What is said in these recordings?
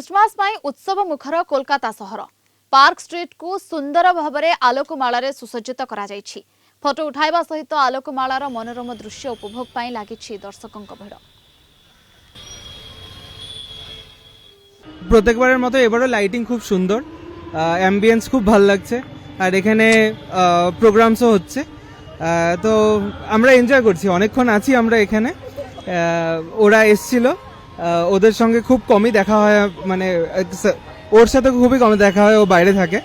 Christmas उत्सव मुखर कोलकाता सहर पार्क स्ट्रीट को सुंदर भाव में आलोकमाल सुसज्जित करा जायछि। फोटो उठाइबा सहित आलोकमालार मनोरम दृश्य उपभोग पाई लागिछि दर्शकों भिड़। প্রত্যেকবারের মতো এবারও লাইটিং খুব সুন্দর, অ্যাম্বিয়েন্স খুব ভালো লাগছে আর এখানে প্রোগ্রামসও হচ্ছে, তো আমরা এনজয় করছি, অনেকক্ষণ আছি আমরা এখানে। ওরা এসছিল, ওদের সঙ্গে খুব কমই দেখা হয়, মানে ওর সাথে খুবই কমই দেখা হয়, ও বাইরে থাকে,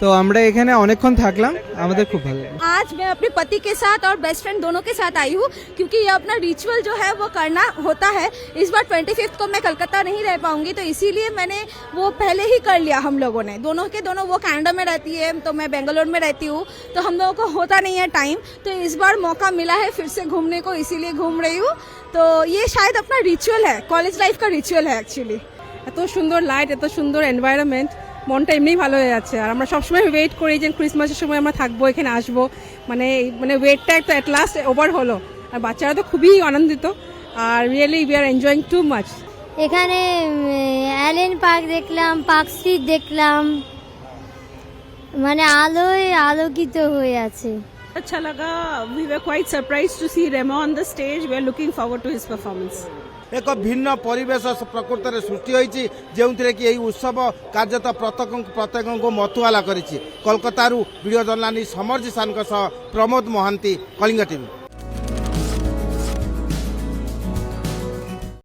तो আমরা এখানে অনেকক্ষণ থাকলাম, আমাদের খুব ভালো লাগে। आज मैं अपने पति के साथ और बेस्ट फ्रेंड दोनों के साथ आई हूँ क्योंकि ये अपना रिचुअल जो है वो करना होता है। इस बार 25 को मैं कलकत्ता नहीं रह पाऊंगी तो इसीलिए मैंने वो पहले ही कर लिया। हम लोगों ने दोनों के दोनों, वो कनाडा में रहती है तो मैं बेंगलोर में रहती हूँ, तो हम लोगों को होता नहीं है टाइम, तो इस बार मौका मिला है फिर से घूमने को, इसीलिए घूम रही हूँ। तो ये शायद अपना रिचुअल है, कॉलेज लाइफ का रिचुअल है एक्चुअली। এত সুন্দর লাইট, এত সুন্দর এনভায়রনমেন্ট, মনটা এমনি ভালো হয়ে যাচ্ছে। আর আমরা সবসময় ওয়েট করি যে ক্রিসমাসের সময় আমরা থাকবো, এখানে আসবো, মানে মানে ওয়েটটা একটা অ্যাট লাস্ট ওভার হলো। আর বাচ্চারা তো খুবই আনন্দিত, আর really we are enjoying too much. এখানে অ্যালেন পার্ক দেখলাম, পার্ক স্ট্রিট দেখলাম, মানে আলোয় আলোকিত হয়ে আছে। अच्छा लगा। We were quite surprised to see Remo on the stage. We are looking forward to his performance. एक भिन्न परिवेश प्रकृत में सृष्टि होती जो कि उत्सव कार्यत प्रत्येक को मतुआला कर। Kolkata video journalist Samar Jisan Pramod Mohanty, Kalinga TV.